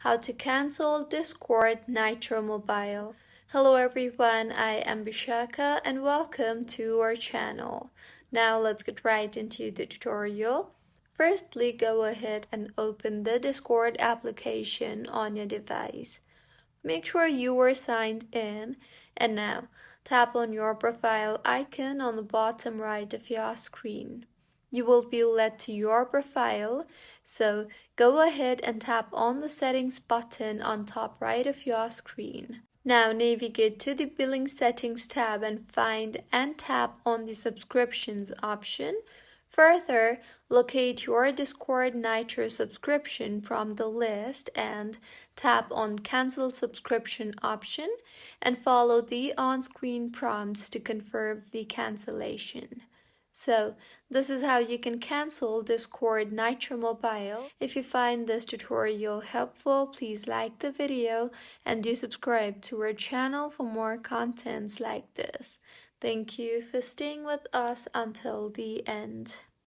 How to cancel Discord Nitro Mobile. Hello everyone, I am Bishaka and welcome to our channel. Now let's get right into the tutorial. Firstly, go ahead and open the Discord application on your device. Make sure you are signed in, and now tap on your profile icon on the bottom right of your screen. You will be led to your profile, so go ahead and tap on the settings button on top right of your screen. Now navigate to the billing settings tab and find and tap on the subscriptions option. Further, locate your Discord Nitro subscription from the list and tap on Cancel Subscription option and follow the on-screen prompts to confirm the cancellation. So, this is how you can cancel Discord Nitro Mobile. If you find this tutorial helpful, please like the video and do subscribe to our channel for more contents like this. Thank you for staying with us until the end.